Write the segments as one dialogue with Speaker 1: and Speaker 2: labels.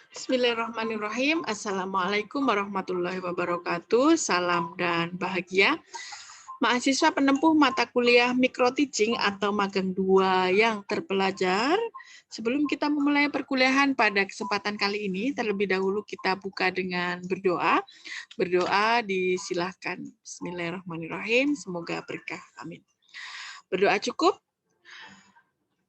Speaker 1: Bismillahirrahmanirrahim. Assalamualaikum warahmatullahi wabarakatuh. Salam dan bahagia. Mahasiswa penempuh mata kuliah Micro Teaching atau Magang 2 yang terpelajar. Sebelum kita memulai perkuliahan pada kesempatan kali ini, terlebih dahulu kita buka dengan berdoa. Berdoa disilahkan. Bismillahirrahmanirrahim. Semoga berkah. Amin. Berdoa cukup?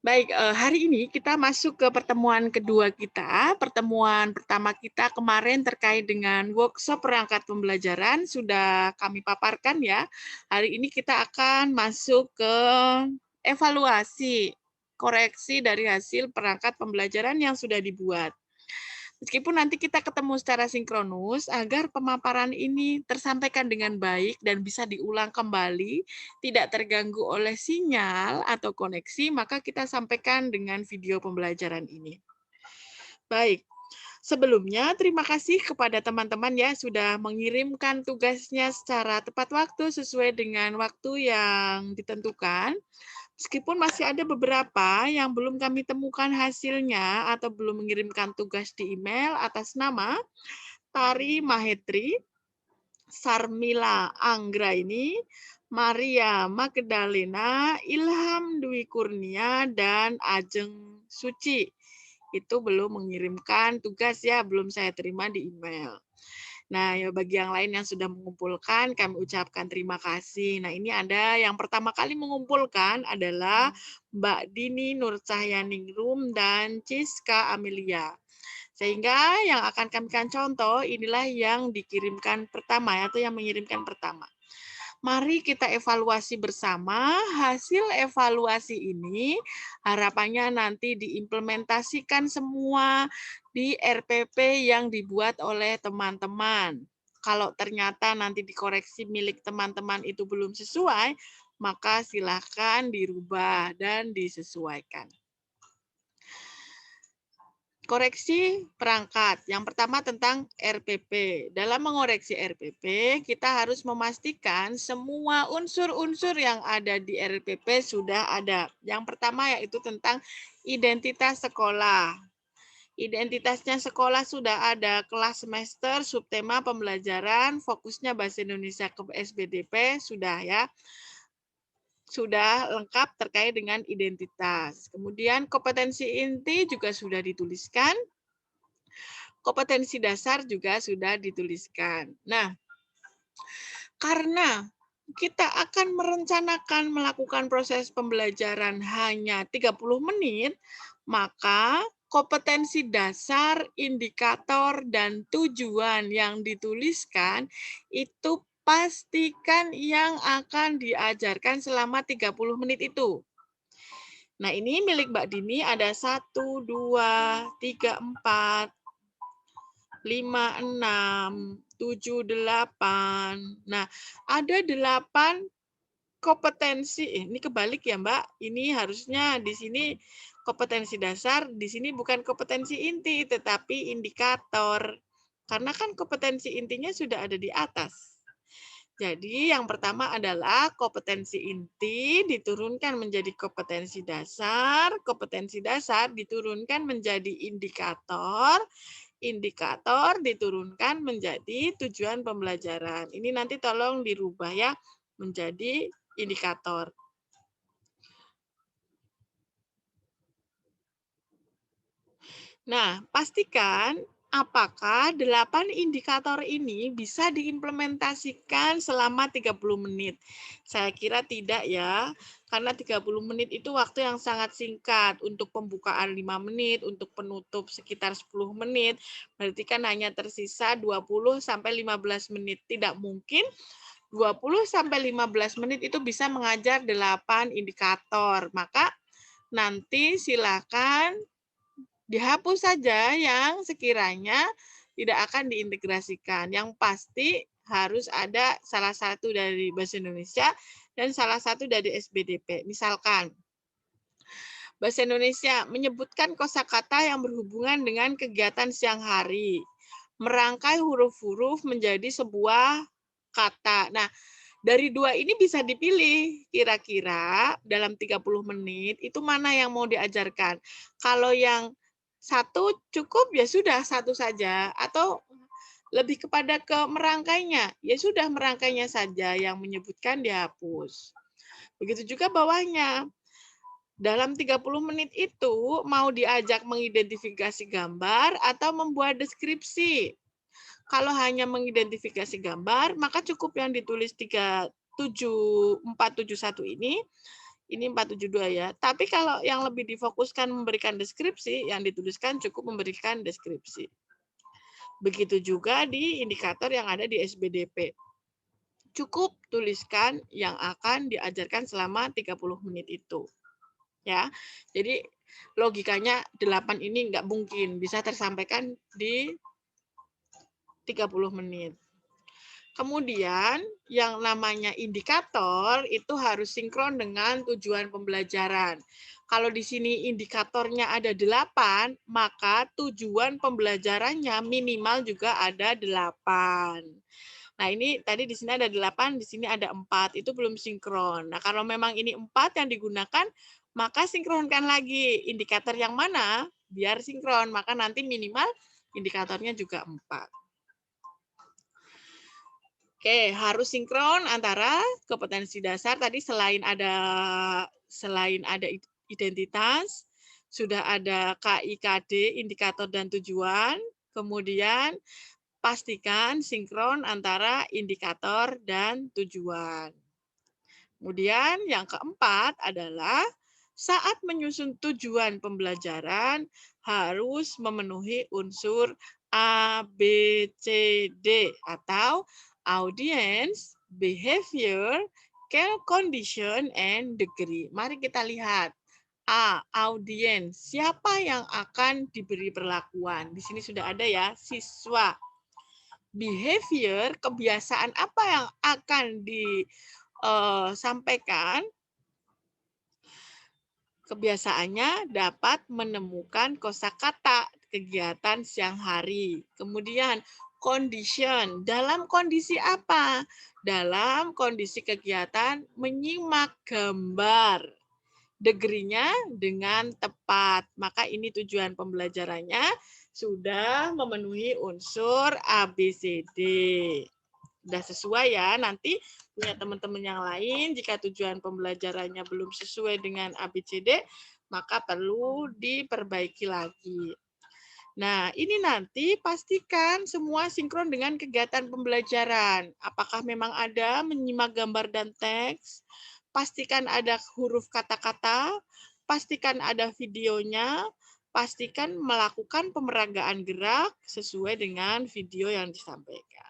Speaker 1: Baik, hari ini kita masuk ke pertemuan kedua kita. Pertemuan pertama kita kemarin terkait dengan workshop perangkat pembelajaran sudah kami paparkan ya. Hari ini kita akan masuk ke evaluasi, koreksi dari hasil perangkat pembelajaran yang sudah dibuat. Meskipun nanti kita ketemu secara sinkronus, agar pemaparan ini tersampaikan dengan baik dan bisa diulang kembali, tidak terganggu oleh sinyal atau koneksi, maka kita sampaikan dengan video pembelajaran ini. Baik, sebelumnya terima kasih kepada teman-teman ya sudah mengirimkan tugasnya secara tepat waktu sesuai dengan waktu yang ditentukan. Meskipun masih ada beberapa yang belum kami temukan hasilnya atau belum mengirimkan tugas di email atas nama Tari Mahetri, Sarmila Anggraini, Maria Magdalena, Ilham Dwi Kurnia, dan Ajeng Suci. Itu belum mengirimkan tugas ya, belum saya terima di email. Nah, ya bagi yang lain yang sudah mengumpulkan, kami ucapkan terima kasih. Nah, ini ada yang pertama kali mengumpulkan adalah Mbak Dini Nur Cahyaningrum dan Ciska Amelia. Sehingga yang akan kami contoh, inilah yang dikirimkan pertama atau yang mengirimkan pertama. Mari kita evaluasi bersama. Hasil evaluasi ini harapannya nanti diimplementasikan semua di RPP yang dibuat oleh teman-teman. Kalau ternyata nanti dikoreksi milik teman-teman itu belum sesuai, maka silakan dirubah dan disesuaikan. Koreksi perangkat. Yang pertama tentang RPP. Dalam mengoreksi RPP, kita harus memastikan semua unsur-unsur yang ada di RPP sudah ada. Yang pertama yaitu tentang identitas sekolah. Identitasnya sekolah sudah ada, kelas semester, subtema pembelajaran, fokusnya bahasa Indonesia ke SBDP, sudah ya. Sudah lengkap terkait dengan identitas. Kemudian kompetensi inti juga sudah dituliskan. Kompetensi dasar juga sudah dituliskan. Nah, karena kita akan merencanakan melakukan proses pembelajaran hanya 30 menit, maka kompetensi dasar, indikator, dan tujuan yang dituliskan itu pastikan yang akan diajarkan selama 30 menit itu. Nah, ini milik Mbak Dini ada 1, 2, 3, 4, 5, 6, 7, 8. Nah, ada 8 kompetensi. Ini kebalik ya, Mbak. Ini harusnya di sini kompetensi dasar, di sini bukan kompetensi inti, tetapi indikator. Karena kan kompetensi intinya sudah ada di atas. Jadi yang pertama adalah kompetensi inti diturunkan menjadi kompetensi dasar diturunkan menjadi indikator, indikator diturunkan menjadi tujuan pembelajaran. Ini nanti tolong dirubah ya menjadi indikator. Nah, pastikan apakah 8 indikator ini bisa diimplementasikan selama 30 menit. Saya kira tidak ya, karena 30 menit itu waktu yang sangat singkat. Untuk pembukaan 5 menit, untuk penutup sekitar 10 menit, berarti kan hanya tersisa 20-15 menit. Tidak mungkin 20-15 menit itu bisa mengajar 8 indikator. Maka nanti silakan dihapus saja yang sekiranya tidak akan diintegrasikan. Yang pasti harus ada salah satu dari bahasa Indonesia dan salah satu dari SBDP. Misalkan, bahasa Indonesia menyebutkan kosakata yang berhubungan dengan kegiatan siang hari. Merangkai huruf-huruf menjadi sebuah kata. Nah, dari dua ini bisa dipilih kira-kira dalam 30 menit itu mana yang mau diajarkan. Kalau yang satu cukup, ya sudah satu saja. Atau lebih kepada ke merangkainya, ya sudah merangkainya saja, yang menyebutkan dihapus. Begitu juga bawahnya. Dalam 30 menit itu mau diajak mengidentifikasi gambar atau membuat deskripsi. Kalau hanya mengidentifikasi gambar, maka cukup yang ditulis 471 ini 472 ya. Tapi kalau yang lebih difokuskan memberikan deskripsi, yang dituliskan cukup memberikan deskripsi. Begitu juga di indikator yang ada di SBDP. Cukup tuliskan yang akan diajarkan selama 30 menit itu. Ya. Jadi logikanya 8 ini nggak mungkin bisa tersampaikan di 30 menit. Kemudian yang namanya indikator itu harus sinkron dengan tujuan pembelajaran. Kalau di sini indikatornya ada 8, maka tujuan pembelajarannya minimal juga ada 8. Nah, ini tadi di sini ada 8, di sini ada 4, itu belum sinkron. Nah, kalau memang ini 4 yang digunakan, maka sinkronkan lagi indikator yang mana biar sinkron, maka nanti minimal indikatornya juga 4. Oke, harus sinkron antara kompetensi dasar tadi selain ada identitas, sudah ada KIKD, indikator dan tujuan, kemudian pastikan sinkron antara indikator dan tujuan. Kemudian yang keempat adalah saat menyusun tujuan pembelajaran harus memenuhi unsur A, B, C, D atau audience, behavior, condition, and degree. Mari kita lihat. A, audience. Siapa yang akan diberi perlakuan? Di sini sudah ada ya, siswa. Behavior, kebiasaan apa yang akan disampaikan? Kebiasaannya dapat menemukan kosakata kegiatan siang hari. Kemudian condition, dalam kondisi apa? Dalam kondisi kegiatan menyimak gambar. Degree-nya dengan tepat. Maka ini tujuan pembelajarannya sudah memenuhi unsur ABCD. Sudah sesuai ya, nanti punya teman-teman yang lain, jika tujuan pembelajarannya belum sesuai dengan ABCD, maka perlu diperbaiki lagi. Nah, ini nanti pastikan semua sinkron dengan kegiatan pembelajaran. Apakah memang ada menyimak gambar dan teks, pastikan ada huruf kata-kata, pastikan ada videonya, pastikan melakukan pemeragaan gerak sesuai dengan video yang disampaikan.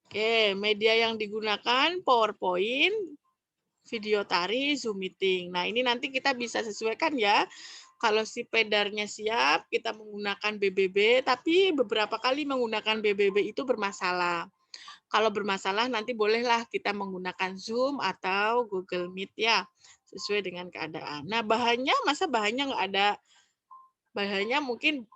Speaker 1: Oke, media yang digunakan PowerPoint, video tari, Zoom meeting. Nah, ini nanti kita bisa sesuaikan ya. Kalau si pedarnya siap, kita menggunakan BBB, tapi beberapa kali menggunakan BBB itu bermasalah. Kalau bermasalah, nanti bolehlah kita menggunakan Zoom atau Google Meet ya, sesuai dengan keadaan. Nah, bahannya, masa bahannya nggak ada? Bahannya mungkin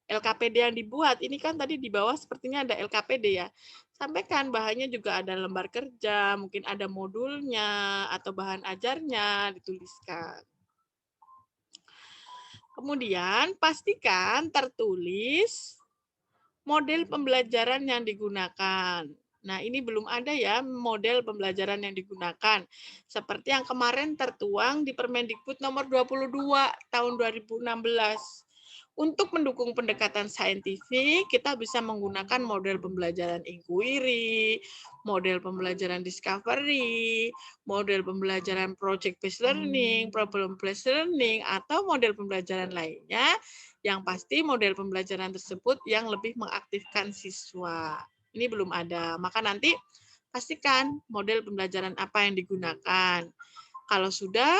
Speaker 1: LKPD yang dibuat, ini kan tadi di bawah sepertinya ada LKPD ya. Sampaikan bahannya juga ada lembar kerja, mungkin ada modulnya atau bahan ajarnya dituliskan. Kemudian pastikan tertulis model pembelajaran yang digunakan. Nah, ini belum ada ya model pembelajaran yang digunakan. Seperti yang kemarin tertuang di Permendikbud nomor 22 tahun 2016. Untuk mendukung pendekatan saintifik, kita bisa menggunakan model pembelajaran inquiry, model pembelajaran discovery, model pembelajaran project-based learning, problem-based learning, atau model pembelajaran lainnya. Yang pasti model pembelajaran tersebut yang lebih mengaktifkan siswa. Ini belum ada, maka nanti pastikan model pembelajaran apa yang digunakan. Kalau sudah,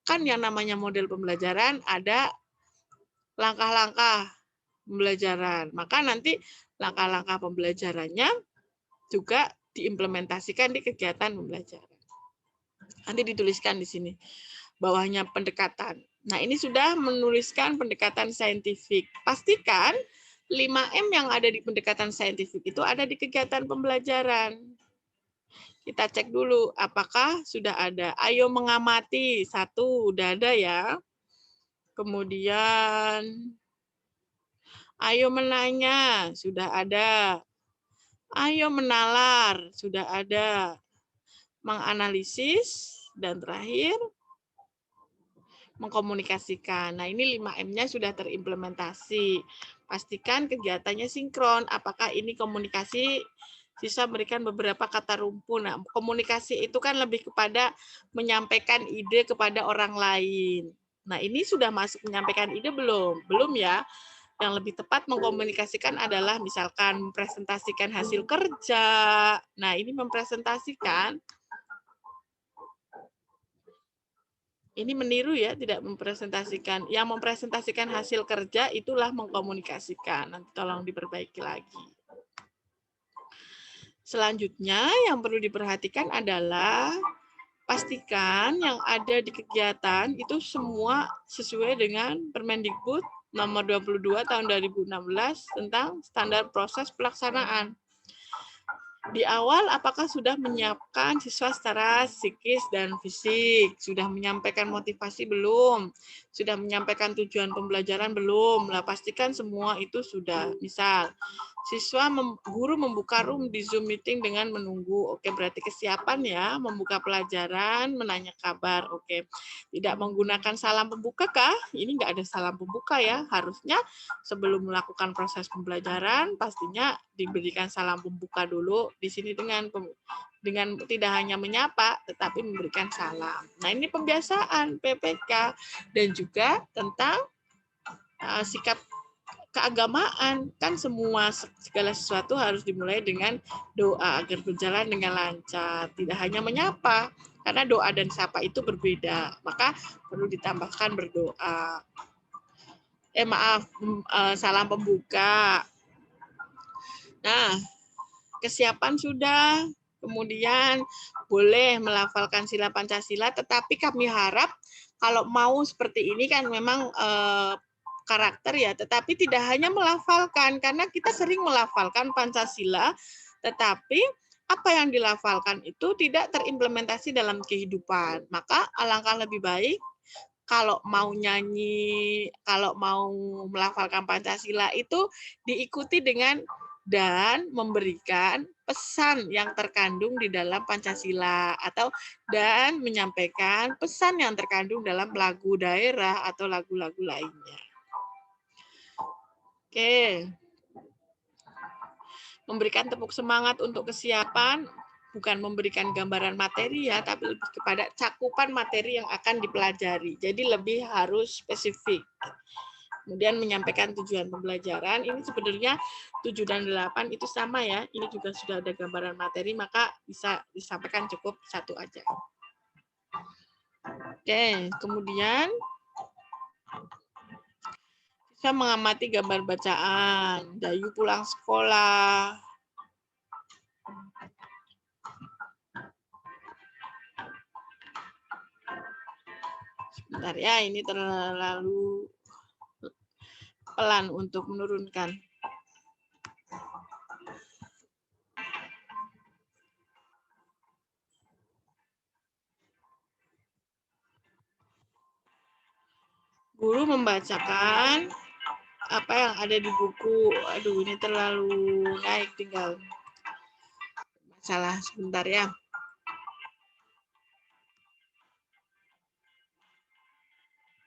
Speaker 1: kan yang namanya model pembelajaran ada langkah-langkah pembelajaran. Maka nanti langkah-langkah pembelajarannya juga diimplementasikan di kegiatan pembelajaran. Nanti dituliskan di sini. Bawahnya pendekatan. Nah, ini sudah menuliskan pendekatan saintifik. Pastikan 5M yang ada di pendekatan saintifik itu ada di kegiatan pembelajaran. Kita cek dulu apakah sudah ada. Ayo mengamati, 1 udah ada ya. Kemudian ayo menanya, sudah ada. Ayo menalar, sudah ada. Menganalisis, dan terakhir mengkomunikasikan. Nah, ini 5M-nya sudah terimplementasi. Pastikan kegiatannya sinkron. Apakah ini komunikasi siswa memberikan beberapa kata rumpun. Nah, komunikasi itu kan lebih kepada menyampaikan ide kepada orang lain. Nah, ini sudah masuk menyampaikan ide belum? Belum ya. Yang lebih tepat mengkomunikasikan adalah misalkan mempresentasikan hasil kerja. Nah, ini mempresentasikan. Ini meniru ya, tidak mempresentasikan. Yang mempresentasikan hasil kerja itulah mengkomunikasikan. Nanti tolong diperbaiki lagi. Selanjutnya yang perlu diperhatikan adalah pastikan yang ada di kegiatan itu semua sesuai dengan Permendikbud nomor 22 tahun 2016 tentang standar proses pelaksanaan. Di awal, apakah sudah menyiapkan siswa secara psikis dan fisik? Sudah menyampaikan motivasi belum? Sudah menyampaikan tujuan pembelajaran belum? Lah, pastikan semua itu sudah. Misal, guru membuka room di Zoom meeting dengan menunggu. Oke, berarti kesiapan ya, membuka pelajaran, menanya kabar. Oke, tidak menggunakan salam pembuka kah? Ini nggak ada salam pembuka ya. Harusnya sebelum melakukan proses pembelajaran, pastinya diberikan salam pembuka dulu di sini dengan tidak hanya menyapa tetapi memberikan salam. Nah, ini pembiasaan PPK dan juga tentang sikap keagamaan. Kan segala sesuatu harus dimulai dengan doa agar berjalan dengan lancar, tidak hanya menyapa karena doa dan sapa itu berbeda. Maka perlu ditambahkan berdoa. Salam pembuka. Nah, kesiapan sudah, kemudian boleh melafalkan sila Pancasila, tetapi kami harap kalau mau seperti ini kan memang karakter ya, tetapi tidak hanya melafalkan, karena kita sering melafalkan Pancasila, tetapi apa yang dilafalkan itu tidak terimplementasi dalam kehidupan. Maka alangkah lebih baik kalau mau nyanyi, kalau mau melafalkan Pancasila itu diikuti dengan dan memberikan pesan yang terkandung di dalam Pancasila atau dan menyampaikan pesan yang terkandung dalam lagu daerah atau lagu-lagu lainnya. Oke. Memberikan tepuk semangat untuk kesiapan, bukan memberikan gambaran materi ya, tapi lebih kepada cakupan materi yang akan dipelajari. Jadi lebih harus spesifik. Kemudian menyampaikan tujuan pembelajaran, ini sebenarnya 7 dan 8 itu sama ya, ini juga sudah ada gambaran materi, maka bisa disampaikan cukup 1 aja. Oke, kemudian bisa mengamati gambar bacaan, Dayu pulang sekolah. Sebentar ya, ini terlalu pelan untuk menurunkan. Guru membacakan apa yang ada di buku. Aduh, ini terlalu naik, tinggal masalah sebentar ya.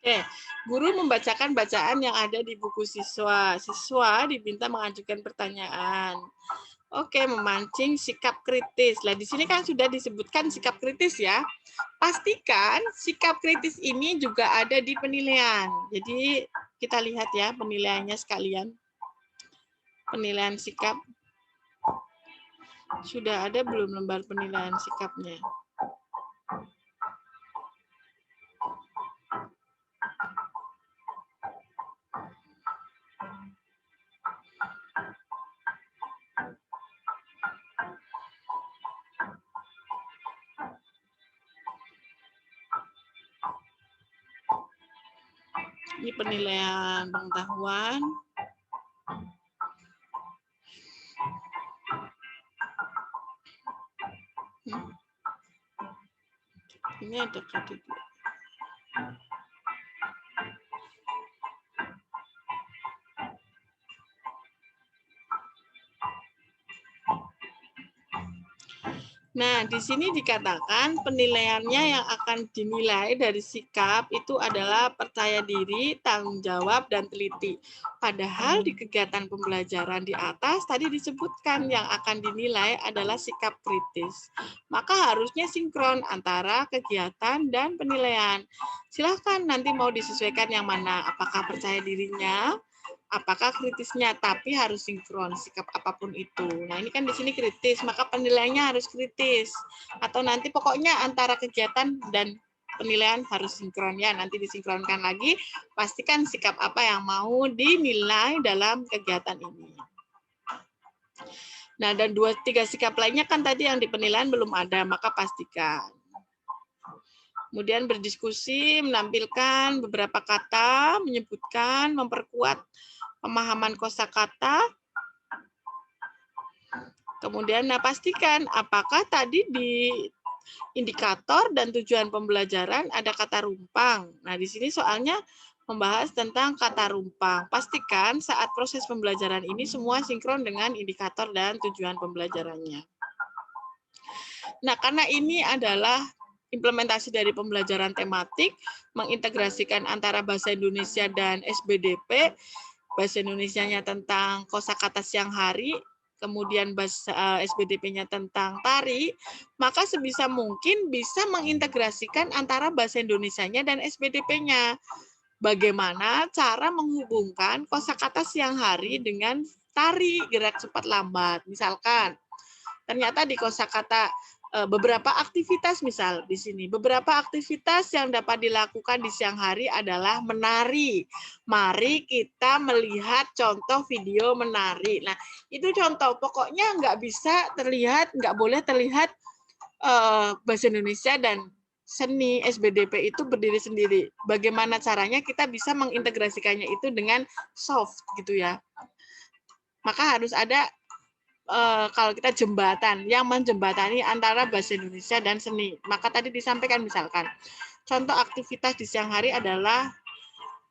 Speaker 1: Oke, guru membacakan bacaan yang ada di buku siswa. Siswa diminta mengajukan pertanyaan. Oke, memancing sikap kritis. Lah, di sini kan sudah disebutkan sikap kritis ya. Pastikan sikap kritis ini juga ada di penilaian. Jadi, kita lihat ya penilaiannya sekalian. Penilaian sikap. Sudah ada belum lembar penilaian sikapnya? Ini penilaian pengetahuan. Ini ada KD2. Nah, di sini dikatakan penilaiannya yang akan dinilai dari sikap itu adalah percaya diri, tanggung jawab, dan teliti. Padahal di kegiatan pembelajaran di atas tadi disebutkan yang akan dinilai adalah sikap kritis. Maka harusnya sinkron antara kegiatan dan penilaian. Silahkan nanti mau disesuaikan yang mana, apakah percaya dirinya, apakah kritisnya, tapi harus sinkron sikap apapun itu. Nah, ini kan di sini kritis, maka penilaiannya harus kritis. Atau nanti pokoknya antara kegiatan dan penilaian harus sinkron ya. Nanti disinkronkan lagi, pastikan sikap apa yang mau dinilai dalam kegiatan ini. Nah, dan 2-3 sikap lainnya kan tadi yang di penilaian belum ada, maka pastikan. Kemudian berdiskusi, menampilkan beberapa kata, menyebutkan, memperkuat pemahaman kosakata. Kemudian pastikan apakah tadi di indikator dan tujuan pembelajaran ada kata rumpang. Nah, di sini soalnya membahas tentang kata rumpang. Pastikan saat proses pembelajaran ini semua sinkron dengan indikator dan tujuan pembelajarannya. Nah, karena ini adalah implementasi dari pembelajaran tematik, mengintegrasikan antara bahasa Indonesia dan SBDP, bahasa Indonesianya tentang kosakata siang hari, kemudian bahasa SBDP-nya tentang tari, maka sebisa mungkin bisa mengintegrasikan antara bahasa Indonesianya dan SBDP-nya. Bagaimana cara menghubungkan kosakata siang hari dengan tari, gerak cepat lambat. Misalkan, ternyata di kosakata beberapa aktivitas, misal di sini beberapa aktivitas yang dapat dilakukan di siang hari adalah menari. Mari kita melihat contoh video menari. Nah, itu contoh, pokoknya nggak bisa terlihat, nggak boleh terlihat bahasa Indonesia dan seni SBDP itu berdiri sendiri. Bagaimana caranya kita bisa mengintegrasikannya itu dengan soft gitu ya. Maka harus ada kalau kita jembatan yang menjembatani antara bahasa Indonesia dan seni. Maka tadi disampaikan misalkan contoh aktivitas di siang hari adalah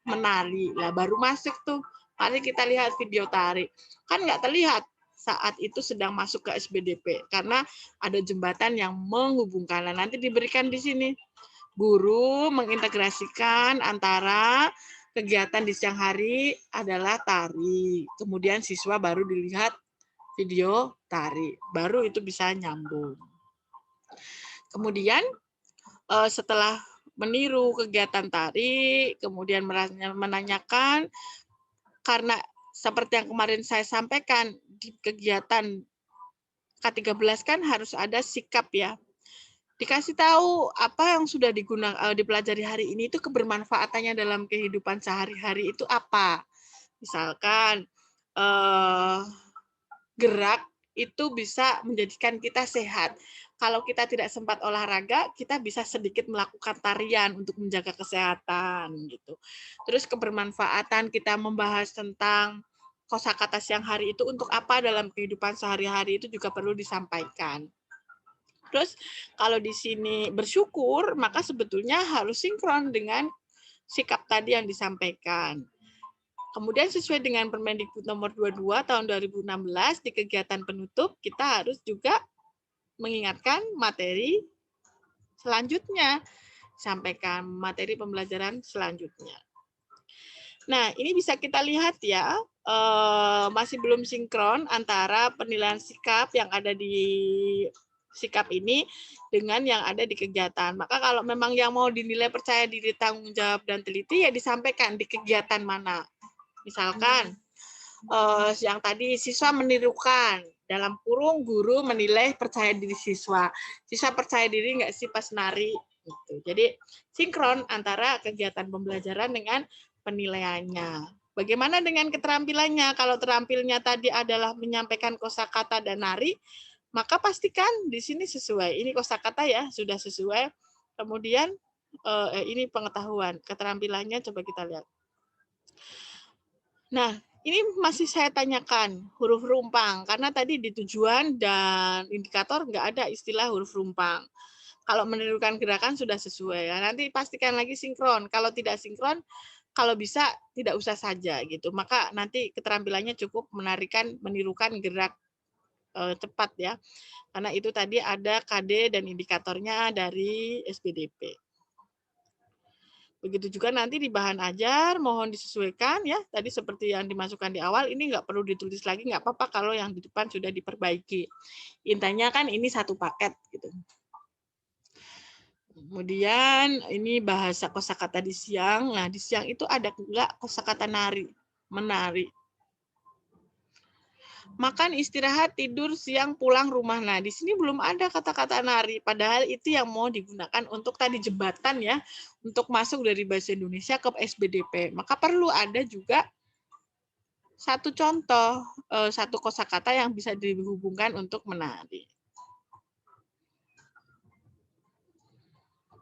Speaker 1: menari. Lah baru masuk tuh, mari kita lihat video tari. Kan nggak terlihat saat itu sedang masuk ke SBDP karena ada jembatan yang menghubungkan. Nah, nanti diberikan di sini. Guru mengintegrasikan antara kegiatan di siang hari adalah tari. Kemudian siswa baru dilihat video tari, baru itu bisa nyambung. Kemudian setelah meniru kegiatan tari, kemudian menanyakan, karena seperti yang kemarin saya sampaikan, di kegiatan K13 kan harus ada sikap ya. Dikasih tahu apa yang sudah dipelajari hari ini itu kebermanfaatannya dalam kehidupan sehari-hari itu apa. Misalkan gerak itu bisa menjadikan kita sehat. Kalau kita tidak sempat olahraga, kita bisa sedikit melakukan tarian untuk menjaga kesehatan gitu. Terus kebermanfaatan kita membahas tentang kosakata siang hari itu untuk apa dalam kehidupan sehari-hari itu juga perlu disampaikan. Terus kalau di sini bersyukur, maka sebetulnya harus sinkron dengan sikap tadi yang disampaikan. Kemudian sesuai dengan Permendikbud nomor 22 tahun 2016 di kegiatan penutup kita harus juga mengingatkan materi selanjutnya, sampaikan materi pembelajaran selanjutnya. Nah, ini bisa kita lihat ya, masih belum sinkron antara penilaian sikap yang ada di sikap ini dengan yang ada di kegiatan. Maka kalau memang yang mau dinilai percaya diri, tanggung jawab, dan teliti, ya disampaikan di kegiatan mana. Misalkan, yang tadi siswa menirukan, dalam kurung guru menilai percaya diri siswa. Siswa percaya diri nggak sih pas nari? Gitu. Jadi sinkron antara kegiatan pembelajaran dengan penilaiannya. Bagaimana dengan keterampilannya? Kalau terampilnya tadi adalah menyampaikan kosakata dan nari, maka pastikan di sini sesuai. Ini kosakata ya, sudah sesuai. Kemudian ini pengetahuan, keterampilannya coba kita lihat. Nah, ini masih saya tanyakan huruf rumpang, karena tadi di tujuan dan indikator nggak ada istilah huruf rumpang. Kalau menirukan gerakan sudah sesuai ya. Nanti pastikan lagi sinkron. Kalau tidak sinkron, kalau bisa tidak usah saja gitu. Maka nanti keterampilannya cukup menirukan gerak cepat ya. Karena itu tadi ada KD dan indikatornya dari SPDP. Begitu juga nanti di bahan ajar, mohon disesuaikan ya. Tadi seperti yang dimasukkan di awal, ini nggak perlu ditulis lagi, nggak apa-apa kalau yang di depan sudah diperbaiki. Intinya kan ini satu paket gitu. Kemudian ini bahasa kosakata di siang. Nah, di siang itu ada nggak kosakata nari, menari. Makan, istirahat, tidur, siang, pulang, rumah. Nah, di sini belum ada kata-kata nari. Padahal itu yang mau digunakan untuk tadi jembatan ya, untuk masuk dari bahasa Indonesia ke SBDP. Maka perlu ada juga satu contoh, satu kosakata yang bisa dihubungkan untuk menari.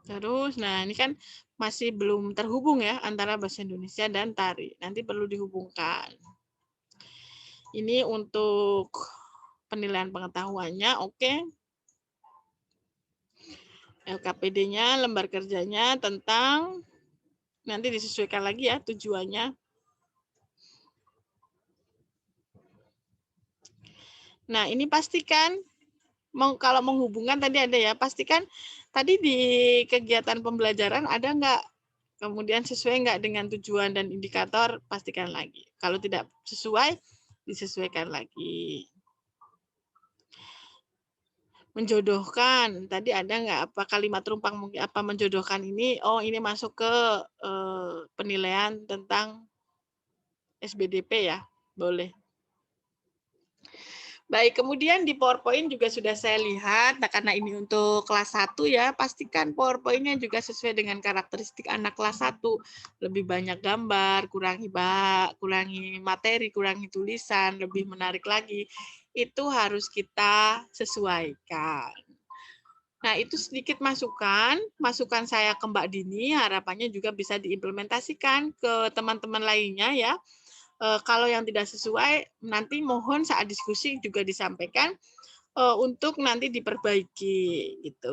Speaker 1: Terus, nah ini kan masih belum terhubung ya antara bahasa Indonesia dan tari. Nanti perlu dihubungkan. Ini untuk penilaian pengetahuannya, oke. LKPD-nya, lembar kerjanya tentang, nanti disesuaikan lagi ya tujuannya. Nah, ini pastikan, kalau menghubungkan tadi ada ya, pastikan tadi di kegiatan pembelajaran ada nggak, kemudian sesuai nggak dengan tujuan dan indikator, pastikan lagi. Kalau tidak sesuai, disesuaikan lagi. Menjodohkan, tadi ada nggak apa kalimat rumpang mungkin apa menjodohkan ini, oh ini masuk ke penilaian tentang SBDP ya, boleh. Baik, kemudian di PowerPoint juga sudah saya lihat, nah karena ini untuk kelas 1 ya, pastikan PowerPoint-nya juga sesuai dengan karakteristik anak kelas 1. Lebih banyak gambar, kurangi materi, kurangi tulisan, lebih menarik lagi. Itu harus kita sesuaikan. Nah, itu sedikit masukan saya ke Mbak Dini, harapannya juga bisa diimplementasikan ke teman-teman lainnya ya. Kalau yang tidak sesuai, nanti mohon saat diskusi juga disampaikan untuk nanti diperbaiki gitu.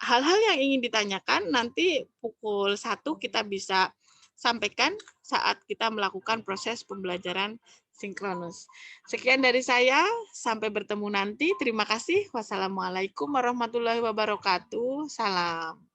Speaker 1: Hal-hal yang ingin ditanyakan nanti pukul 1 kita bisa sampaikan saat kita melakukan proses pembelajaran sinkronus. Sekian dari saya, sampai bertemu nanti. Terima kasih. Wassalamualaikum warahmatullahi wabarakatuh. Salam.